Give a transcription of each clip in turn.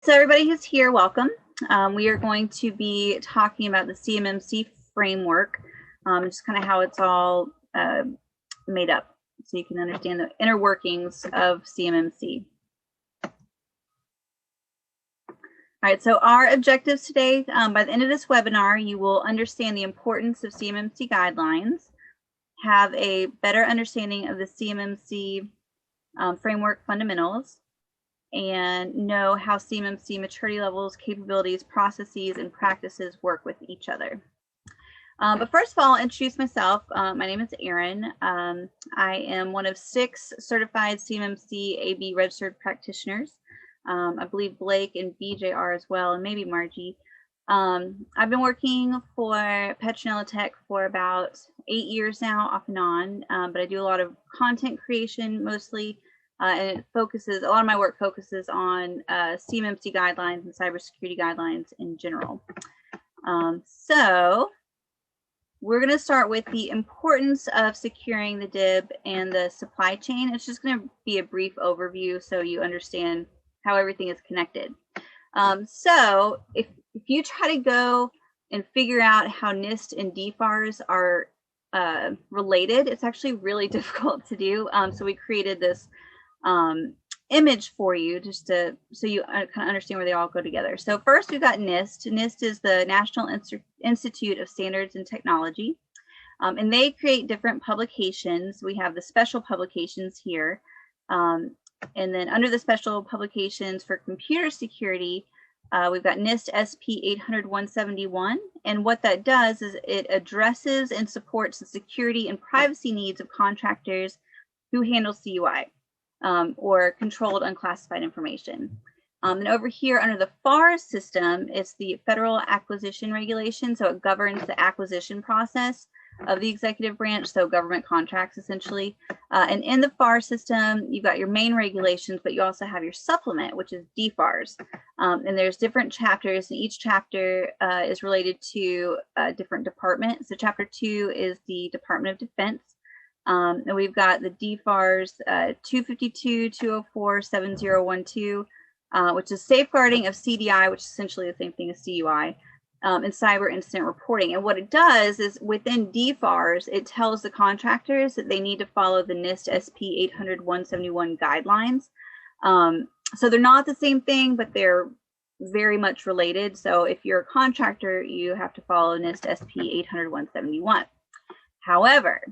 So everybody who's here, welcome. We are going to be talking about the CMMC framework, just kind of how it's all made up, so you can understand the inner workings of CMMC. All right, so our objectives today, by the end of this webinar, you will understand the importance of CMMC guidelines, have a better understanding of the CMMC framework fundamentals, and know how CMMC maturity levels, capabilities, processes, and practices work with each other. But first of all, I'll introduce myself. My name is Erin. I am one of 6 certified CMMC AB registered practitioners. I believe Blake and BJ are as well, and maybe Margie. I've been working for Petronella Tech for about 8 years now, off and on, but I do a lot of content creation mostly. And it focuses, a lot of my work focuses on CMMC guidelines and cybersecurity guidelines in general. So we're going to start with the importance of securing the DIB and the supply chain. It's just going to be a brief overview so you understand how everything is connected. So if you try to go and figure out how NIST and DFARS are related, it's actually really difficult to do. So we created this image for you just to so you kind of understand where they all go together. So first we've got NIST. NIST is the National Institute of Standards and Technology, and they create different publications. We have the special publications here, and then under the special publications for computer security, we've got NIST SP 800-171, and what that does is it addresses and supports the security and privacy needs of contractors who handle CUI. Or controlled unclassified information. And over here under the FARS system, it's the Federal Acquisition Regulation, so it governs the acquisition process of the executive branch, so government contracts essentially. And in the FARS system, you've got your main regulations, but you also have your supplement, which is DFARS. And there's different chapters, and each chapter is related to a different department. So Chapter 2 is the Department of Defense. And we've got the DFARS 252, 204, 7012, which is safeguarding of CDI, which is essentially the same thing as CUI, and cyber incident reporting. And what it does is within DFARS, it tells the contractors that they need to follow the NIST SP 800-171 guidelines. So they're not the same thing, but they're very much related. So if you're a contractor, you have to follow NIST SP 800-171. However,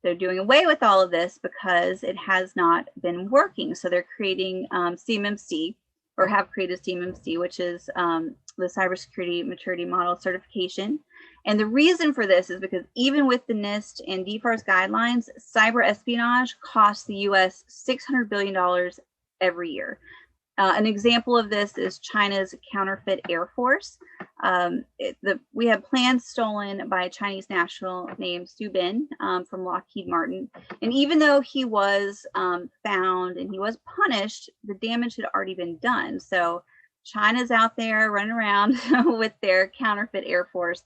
they're doing away with all of this because it has not been working. So they're creating CMMC, or have created CMMC, which is the Cybersecurity Maturity Model Certification. And the reason for this is because even with the NIST and DFARS guidelines, cyber espionage costs the US $600 billion every year. An example of this is China's counterfeit Air Force. We had plans stolen by a Chinese national named Su Bin from Lockheed Martin. And even though he was found and he was punished, the damage had already been done. So China's out there running around with their counterfeit Air Force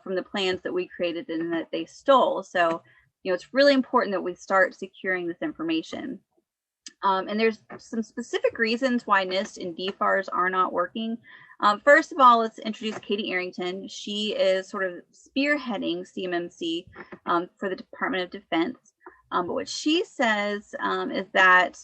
from the plans that we created and that they stole. So, you know, it's really important that we start securing this information. And there's some specific reasons why NIST and DFARS are not working. First of all, let's introduce Katie Arrington. She is sort of spearheading CMMC for the Department of Defense. But what she says is that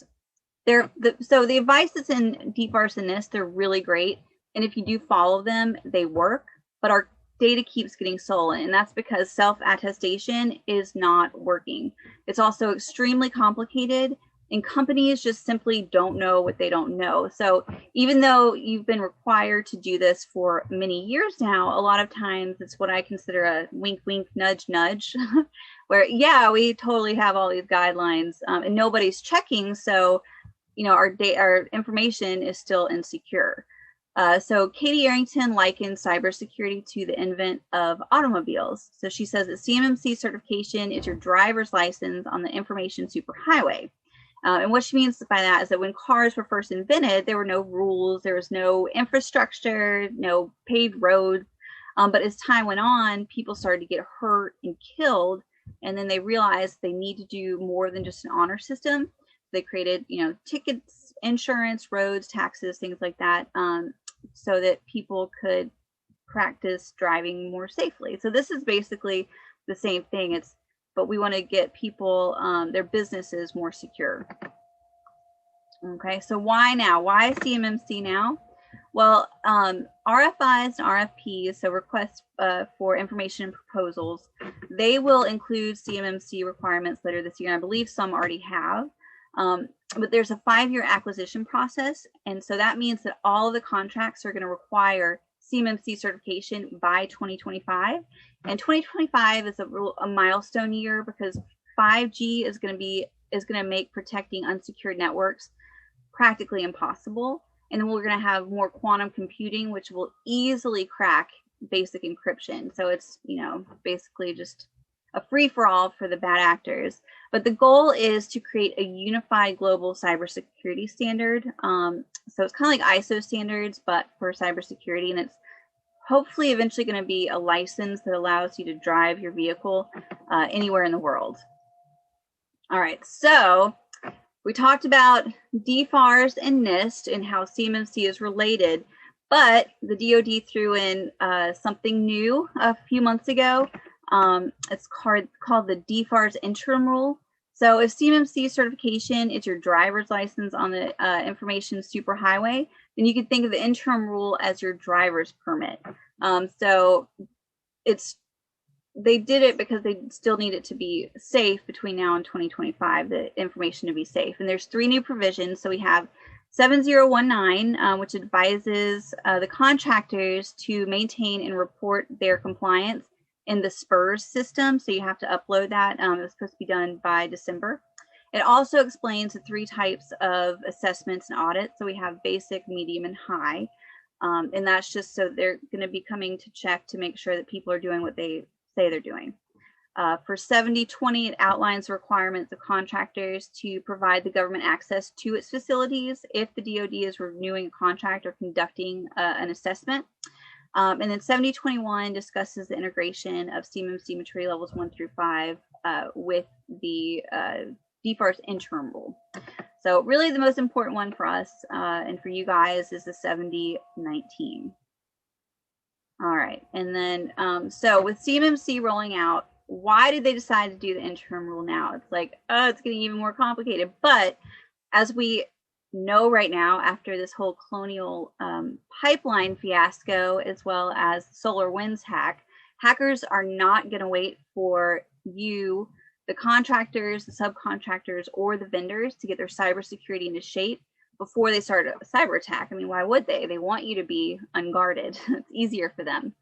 so the advice that's in DFARS and NIST, they're really great. And if you do follow them, they work. But our data keeps getting stolen, and that's because self-attestation is not working. It's also extremely complicated, and companies just simply don't know what they don't know. So even though you've been required to do this for many years now, a lot of times it's what I consider a wink, wink, nudge, nudge, where, yeah, we totally have all these guidelines and nobody's checking. So, you know, our information is still insecure. So Katie Arrington likened cybersecurity to the invent of automobiles. So she says that CMMC certification is your driver's license on the information superhighway. And what she means by that is that when cars were first invented, there were no rules, there was no infrastructure, no paved roads. But as time went on, people started to get hurt and killed. And then they realized they need to do more than just an honor system. They created, you know, tickets insurance, roads, taxes, things like that, so that people could practice driving more safely. So this is basically the same thing. But we want to get people, their businesses more secure. Okay, so why now? Why CMMC now? Well, RFIs and RFPs, so requests for information and proposals, they will include CMMC requirements later this year. I believe some already have, but there's a 5-year acquisition process. And so that means that all of the contracts are going to require CMMC certification by 2025. And 2025 is a milestone year because 5G is going to make protecting unsecured networks practically impossible. And then we're going to have more quantum computing, which will easily crack basic encryption. So it's, basically just a free-for-all for the bad actors. But the goal is to create a unified global cybersecurity standard. So it's kind of like ISO standards, but for cybersecurity. And it's hopefully eventually going to be a license that allows you to drive your vehicle anywhere in the world. All right, so we talked about DFARS and NIST and how CMMC is related, but the DoD threw in something new a few months ago. It's called the DFARS Interim Rule. So if CMMC certification is your driver's license on the information superhighway, then you can think of the Interim Rule as your driver's permit. So they did it because they still need it to be safe between now and 2025, the information to be safe. And there's 3 new provisions. So we have 7019, which advises the contractors to maintain and report their compliance in the SPERS system. So you have to upload that. It was supposed to be done by December. It also explains the 3 types of assessments and audits. So we have basic, medium, and high. And that's just so they're going to be coming to check to make sure that people are doing what they say they're doing. For 7020, it outlines the requirements of contractors to provide the government access to its facilities if the DoD is renewing a contract or conducting an assessment. And then 7021 discusses the integration of CMMC maturity levels 1 through 5 with the DFARS interim rule. So really the most important one for us and for you guys is the 7019. All right, and then so with CMMC rolling out, why did they decide to do the interim rule now? It's like, oh, it's getting even more complicated. But as we know right now, after this whole Colonial Pipeline fiasco, as well as SolarWinds hack, hackers are not going to wait for you, the contractors, the subcontractors, or the vendors to get their cybersecurity into shape before they start a cyber attack. I mean, why would they? They want you to be unguarded. It's easier for them.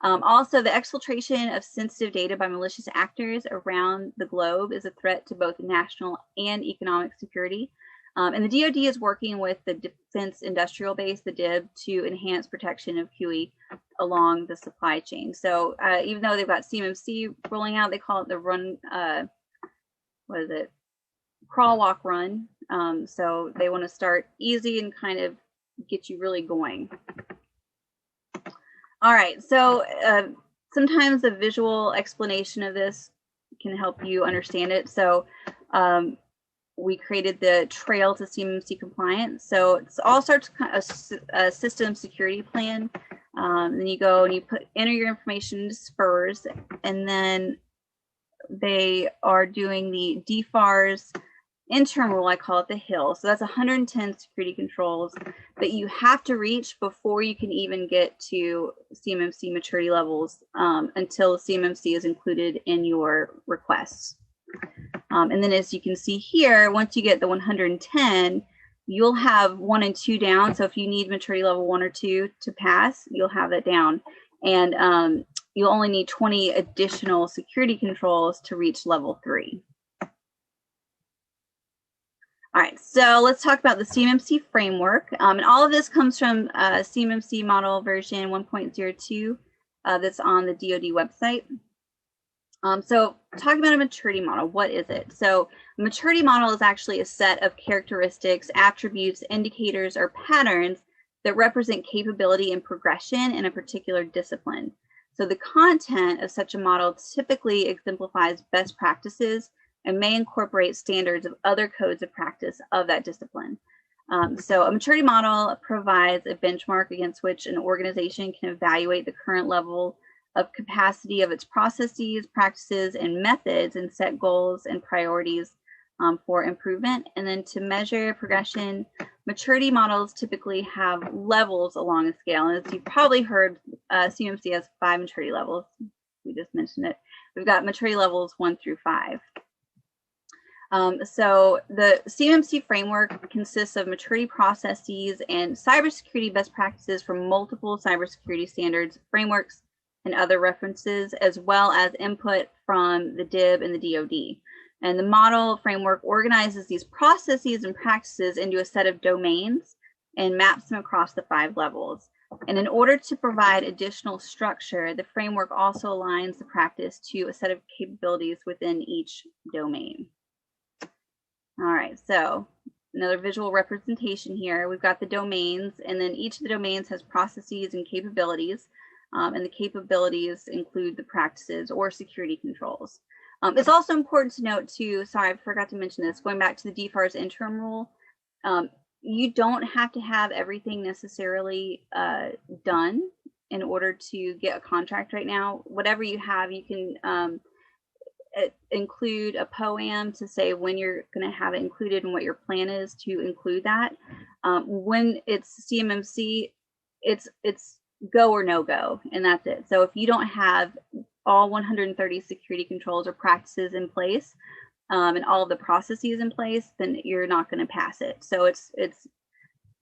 Also, the exfiltration of sensitive data by malicious actors around the globe is a threat to both national and economic security. And the DoD is working with the Defense Industrial Base, the DIB, to enhance protection of QE along the supply chain. So even though they've got CMMC rolling out, they call it the run, crawl, walk, run. So they want to start easy and kind of get you really going. All right, so sometimes a visual explanation of this can help you understand it. So we created the trail to CMMC compliance. So it all starts a system security plan. Then you go and you enter your information into SPERS, and then they are doing the DFARS interim rule. I call it the hill. So that's 110 security controls that you have to reach before you can even get to CMMC maturity levels until CMMC is included in your requests. And then as you can see here, once you get the 110, you'll have 1 and 2 down. So if you need maturity level 1 or 2 to pass, you'll have that down. And you'll only need 20 additional security controls to reach level 3. All right, so let's talk about the CMMC framework. And all of this comes from CMMC model version 1.02 that's on the DoD website. So talking about a maturity model, what is it? So a maturity model is actually a set of characteristics, attributes, indicators, or patterns that represent capability and progression in a particular discipline. So the content of such a model typically exemplifies best practices and may incorporate standards of other codes of practice of that discipline. So a maturity model provides a benchmark against which an organization can evaluate the current level of capacity of its processes, practices, and methods, and set goals and priorities for improvement. And then to measure progression, maturity models typically have levels along a scale. And as you've probably heard, CMMC has 5 maturity levels. We just mentioned it. We've got maturity levels 1 through 5. So the CMMC framework consists of maturity processes and cybersecurity best practices from multiple cybersecurity standards, frameworks, and other references, as well as input from the DIB and the DoD. And the model framework organizes these processes and practices into a set of domains and maps them across the 5 levels. And in order to provide additional structure, the framework also aligns the practice to a set of capabilities within each domain. All right, so another visual representation here. We've got the domains, and then each of the domains has processes and capabilities, and the capabilities include the practices or security controls. It's also important to note too, sorry, I forgot to mention this, going back to the DFARS interim rule, you don't have to have everything necessarily done in order to get a contract right now. Whatever you have, you can include a POAM to say when you're going to have it included and what your plan is to include that. When it's CMMC, it's go or no go, and that's it. So if you don't have all 130 security controls or practices in place and all of the processes in place, then you're not going to pass it. So it's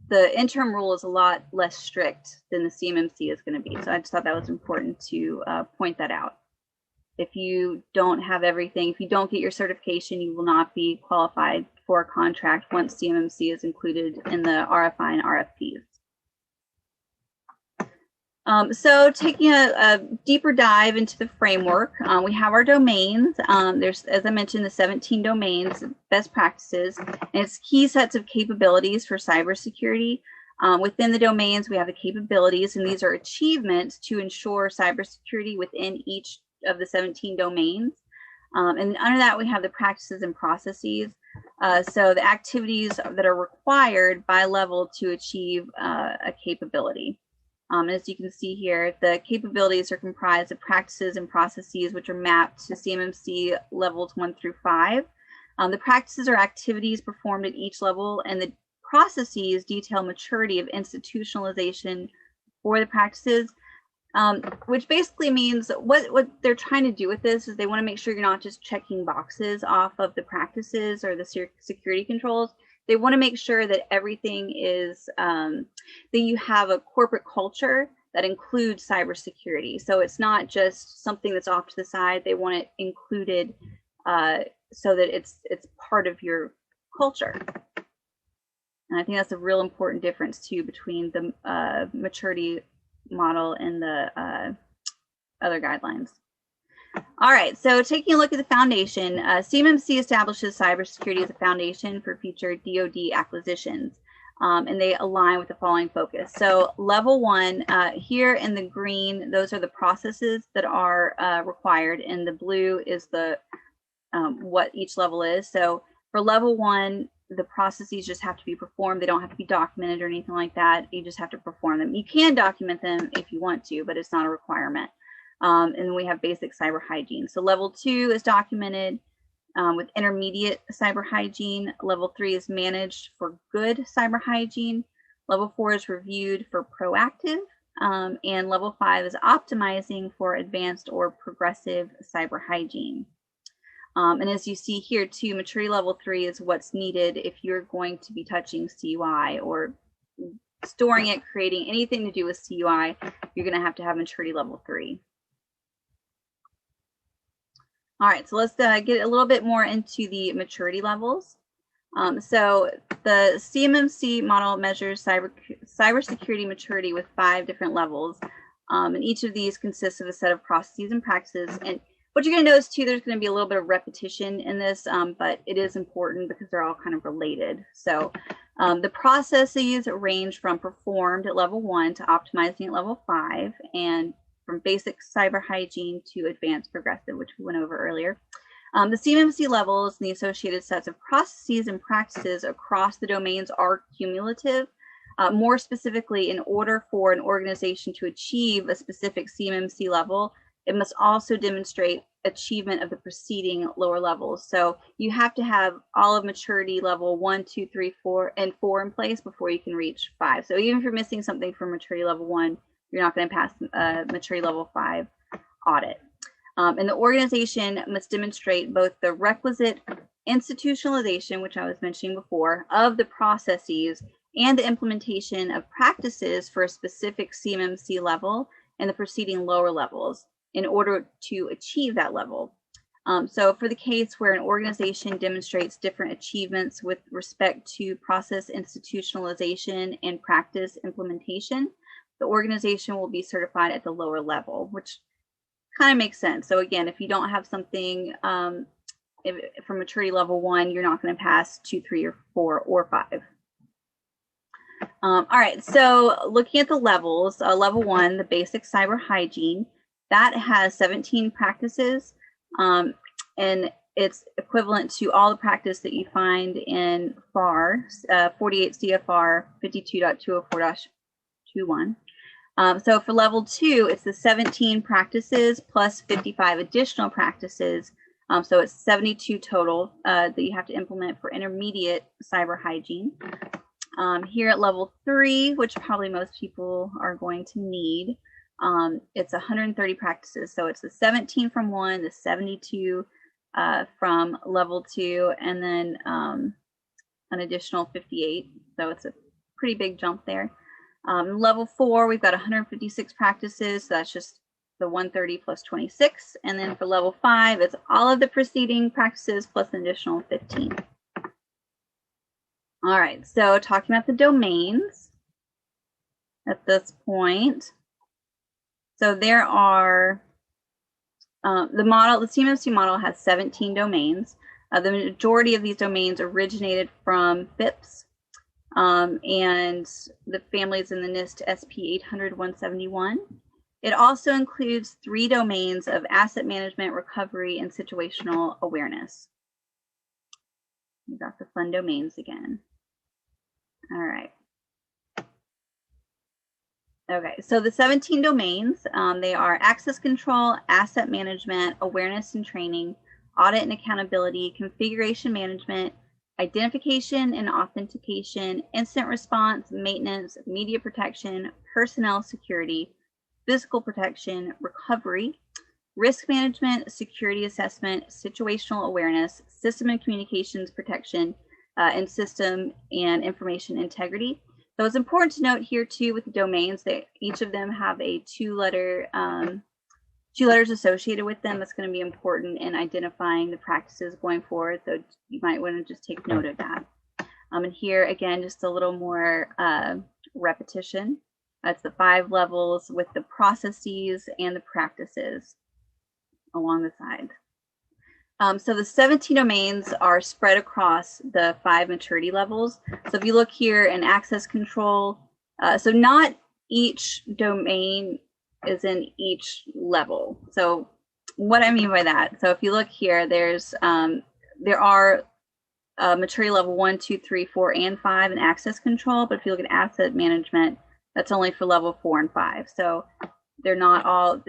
the interim rule is a lot less strict than the CMMC is going to be. So I just thought that was important to point that out. If you don't have everything, if you don't get your certification, you will not be qualified for a contract once CMMC is included in the RFI and RFPs. So taking a deeper dive into the framework, we have our domains. There's, as I mentioned, the 17 domains, best practices, and it's key sets of capabilities for cybersecurity. Within the domains, we have the capabilities, and these are achievements to ensure cybersecurity within each of the 17 domains. And under that, we have the practices and processes. So the activities that are required by level to achieve a capability. As you can see here, the capabilities are comprised of practices and processes which are mapped to CMMC levels 1 through 5. The practices are activities performed at each level, and the processes detail maturity of institutionalization for the practices, which basically means what they're trying to do with this is they want to make sure you're not just checking boxes off of the practices or the security controls. They want to make sure that everything is, that you have a corporate culture that includes cybersecurity. So it's not just something that's off to the side. They want it included so that it's part of your culture. And I think that's a real important difference too between the maturity model and the other guidelines. All right, so taking a look at the foundation, CMMC establishes cybersecurity as a foundation for future DoD acquisitions, and they align with the following focus. So level 1, here in the green, those are the processes that are required, and the blue is the what each level is. So for level 1, the processes just have to be performed. They don't have to be documented or anything like that. You just have to perform them. You can document them if you want to, but it's not a requirement. And we have basic cyber hygiene. So level 2 is documented with intermediate cyber hygiene. Level 3 is managed for good cyber hygiene. Level 4 is reviewed for proactive. And level 5 is optimizing for advanced or progressive cyber hygiene. And as you see here too, maturity level 3 is what's needed if you're going to be touching CUI or storing it, creating anything to do with CUI, you're going to have maturity level 3. All right, so let's get a little bit more into the maturity levels. So the CMMC model measures cybersecurity maturity with 5 different levels. And each of these consists of a set of processes and practices. And what you're going to notice too, there's going to be a little bit of repetition in this, but it is important because they're all kind of related. So the processes range from performed at level 1 to optimizing at level 5, and from basic cyber hygiene to advanced progressive, which we went over earlier. The CMMC levels and the associated sets of processes and practices across the domains are cumulative. More specifically, in order for an organization to achieve a specific CMMC level, it must also demonstrate achievement of the preceding lower levels. So you have to have all of maturity level 1, 2, 3, 4, and 4 in place before you can reach 5. So even if you're missing something from maturity level 1, you're not going to pass maturity level 5 audit. And the organization must demonstrate both the requisite institutionalization, which I was mentioning before, of the processes and the implementation of practices for a specific CMMC level and the preceding lower levels in order to achieve that level. So for the case where an organization demonstrates different achievements with respect to process institutionalization and practice implementation, the organization will be certified at the lower level, which kind of makes sense. So again, if you don't have something from maturity level 1, you're not going to pass 2, 3, or 4, or 5. All right, so looking at the levels, level 1, the basic cyber hygiene, that has 17 practices, and it's equivalent to all the practice that you find in FARS, 48 CFR 52.204-21. So for level 2, it's the 17 practices plus 55 additional practices. So it's 72 total that you have to implement for intermediate cyber hygiene. Here at level 3, which probably most people are going to need, it's 130 practices. So it's the 17 from 1, the 72 from level 2, and then an additional 58. So it's a pretty big jump there. Level 4, we've got 156 practices, so that's just the 130 plus 26. And then for level 5, it's all of the preceding practices plus an additional 15. All right, so talking about the domains at this point. So there are, the CMMC model has 17 domains. The majority of these domains originated from FIPS. And the families in the NIST SP 800-171. It also includes 3 domains of asset management, recovery, and situational awareness. We got the fun domains again. All right. Okay, so the 17 domains, they are access control, asset management, awareness and training, audit and accountability, configuration management, identification and authentication, incident response, maintenance, media protection, personnel security, physical protection, recovery, risk management, security assessment, situational awareness, system and communications protection, and system and information integrity. So it's important to note here too with the domains that each of them have a two letters associated with them. That's going to be important in identifying the practices going forward. So you might want to just take note of that. And here again, just a little more repetition. That's the 5 levels with the processes and the practices along the side. So the 17 domains are spread across the 5 maturity levels. So if you look here in access control, so not each domain is in each level. So what I mean by that, so if you look here, there's there are maturity level 1, 2, 3, 4, and 5 in access control, but if you look at asset management, that's only for level 4 and 5. So they're not all,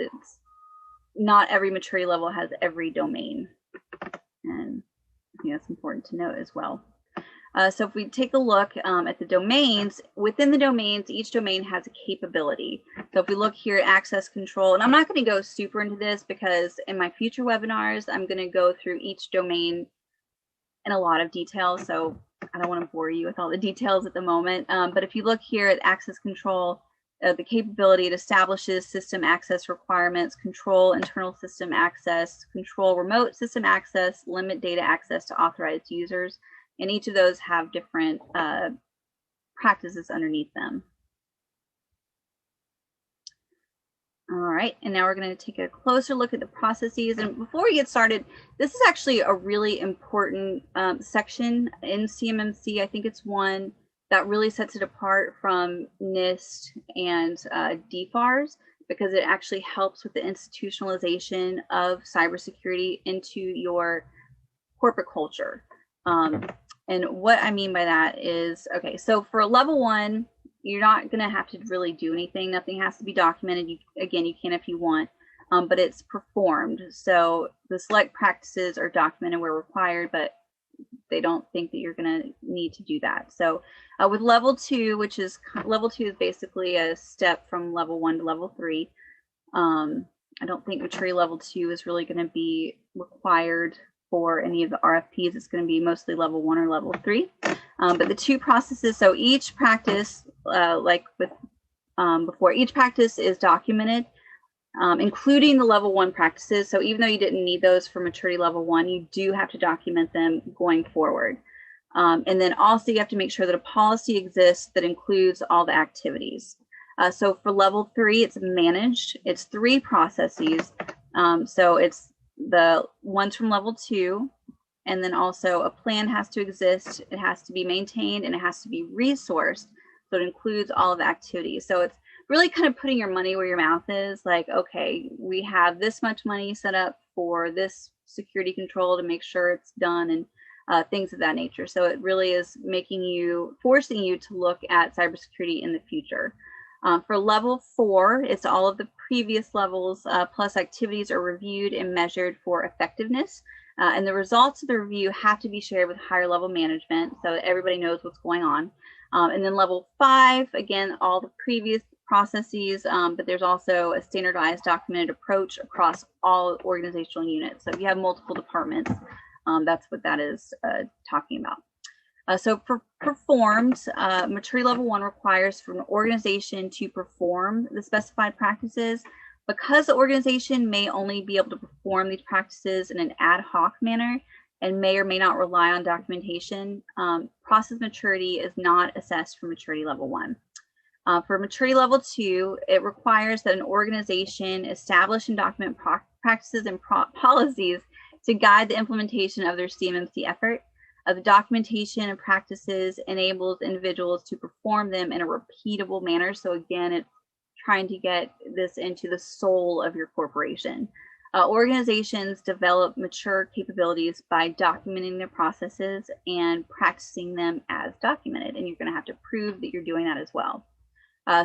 not every maturity level has every domain. And I think that's important to note as well. So if we take a look at the domains, within the domains, each domain has a capability. So if we look here at access control, and I'm not going to go super into this because in my future webinars, I'm going to go through each domain in a lot of detail. So I don't want to bore you with all the details at the moment. But if you look here at access control, the capability, it establishes system access requirements, control internal system access, control remote system access, limit data access to authorized users. And each of those have different practices underneath them. All right, and now we're going to take a closer look at the processes. And before we get started, this is actually a really important section in CMMC. I think it's one that really sets it apart from NIST and DFARS, because it actually helps with the institutionalization of cybersecurity into your corporate culture. And what I mean by that is, okay, so for a level 1, you're not going to have to really do anything. Nothing has to be documented. Again, you can if you want, but it's performed. So the select practices are documented where required, but they don't think that you're going to need to do that. So with level 2, which is level 2 is basically a step from level 1 to level 3. I don't think maturity level 2 is really going to be required for any of the RFPs. It's going to be mostly level 1 or level 3. But the 2 processes, so each practice, like with before, each practice is documented, including the level 1 practices. So even though you didn't need those for maturity level 1, you do have to document them going forward. And then also you have to make sure that a policy exists that includes all the activities. So for level 3, it's managed. It's 3 processes. So it's the ones from level 2, and then also a plan has to exist, it has to be maintained, and it has to be resourced. So it includes all of the activities. So it's really kind of putting your money where your mouth is, like, okay, we have this much money set up for this security control to make sure it's done, and things of that nature. So it really is forcing you to look at cybersecurity in the future. For level 4, it's all of the previous levels plus activities are reviewed and measured for effectiveness. And the results of the review have to be shared with higher level management so that everybody knows what's going on. And then level 5, again, all the previous processes, but there's also a standardized documented approach across all organizational units. So if you have multiple departments, that's what that is talking about. So for performed, maturity level 1 requires for an organization to perform the specified practices. Because the organization may only be able to perform these practices in an ad hoc manner and may or may not rely on documentation, process maturity is not assessed for maturity level 1. For maturity level 2, it requires that an organization establish and document practices and policies to guide the implementation of their CMMC effort. The documentation and practices enables individuals to perform them in a repeatable manner. So again, it's trying to get this into the soul of your corporation. Organizations develop mature capabilities by documenting their processes and practicing them as documented, and you're going to have to prove that you're doing that as well.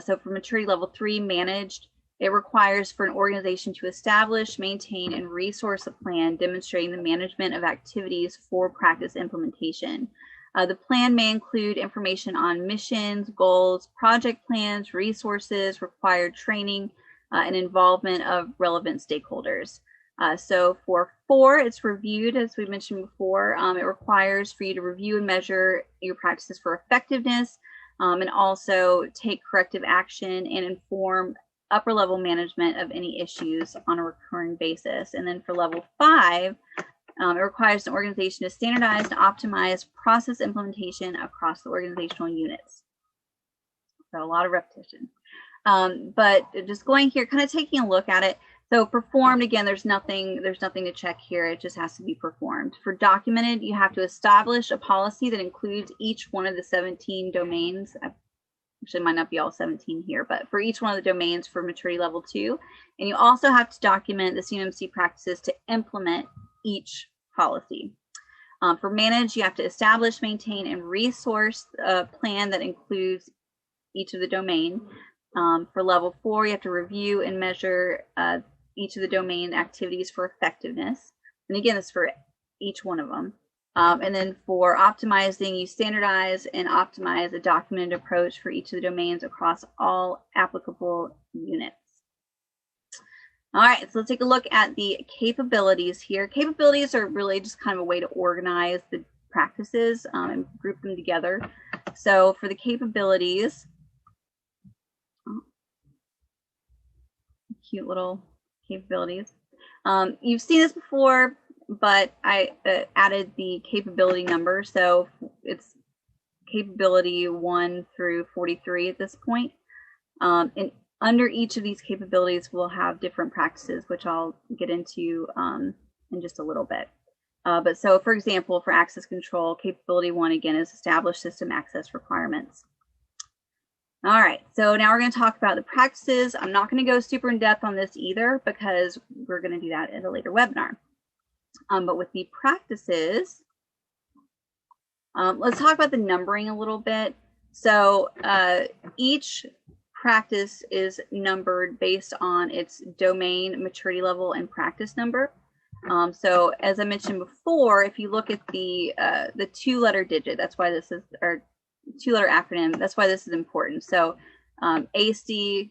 So for maturity level 3, managed, it requires for an organization to establish, maintain, and resource a plan demonstrating the management of activities for practice implementation. The plan may include information on missions, goals, project plans, resources, required training, and involvement of relevant stakeholders. So for 4, it's reviewed, as we mentioned before. It requires for you to review and measure your practices for effectiveness, and also take corrective action and inform upper level management of any issues on a recurring basis. And then for level 5, it requires an organization to standardize and optimize process implementation across the organizational units. So a lot of repetition. But just going here, kind of taking a look at it. So performed, again, there's nothing to check here. It just has to be performed. For documented, you have to establish a policy that includes each one of the 17 domains. Actually, it might not be all 17 here, but for each one of the domains for maturity level 2. And you also have to document the CMMC practices to implement each policy. For manage, you have to establish, maintain, and resource a plan that includes each of the domain. For level 4, you have to review and measure each of the domain activities for effectiveness. And again, it's for each one of them. And then for optimizing, you standardize and optimize a documented approach for each of the domains across all applicable units. All right, so let's take a look at the capabilities here. Capabilities are really just kind of a way to organize the practices and group them together. So for the capabilities, cute little capabilities. You've seen this before, but I added the capability number. So it's capability 1 through 43 at this point. And under each of these capabilities, we'll have different practices, which I'll get into in just a little bit. But so, for example, for access control, capability 1, again, is establish system access requirements. All right, so now we're going to talk about the practices. I'm not going to go super in depth on this either because we're going to do that in a later webinar. But with the practices, let's talk about the numbering a little bit. So each practice is numbered based on its domain, maturity level, and practice number. So as I mentioned before, if you look at the two-letter digit, that's why this is, or two-letter acronym, that's why this is important. So AC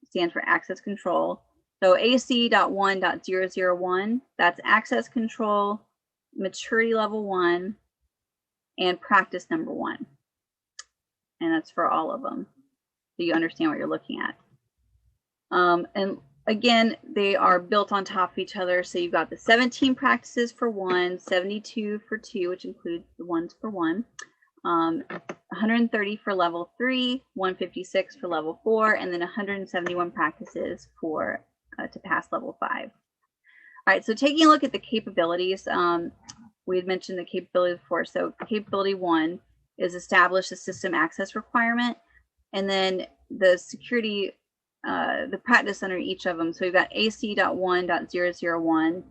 stands for access control. So AC.1.001, that's access control, maturity level 1, and practice number 1. And that's for all of them, so you understand what you're looking at. And again, they are built on top of each other. So you've got the 17 practices for 1, 72 for 2, which includes the ones for 1, 130 for level 3, 156 for level 4, and then 171 practices for to pass level 5. All right, so taking a look at the capabilities, we had mentioned the capability before. So capability 1 is establish the system access requirement, and then the security, the practice under each of them. So we've got AC.1.001,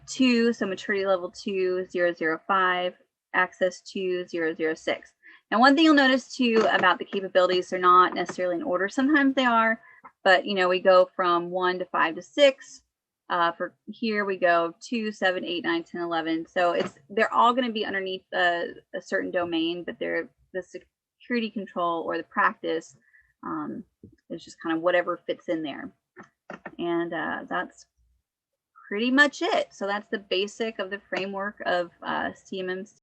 2, so maturity level 2, 005, access 2, 006. Now, one thing you'll notice too about the capabilities, they're not necessarily in order. Sometimes they are, but we go from 1 to 5 to 6. For here we go 2, 7, 8, 9, 10, 11. So they're all going to be underneath a certain domain, but they're the security control or the practice is just kind of whatever fits in there. And that's pretty much it. So that's the basic of the framework of CMMC.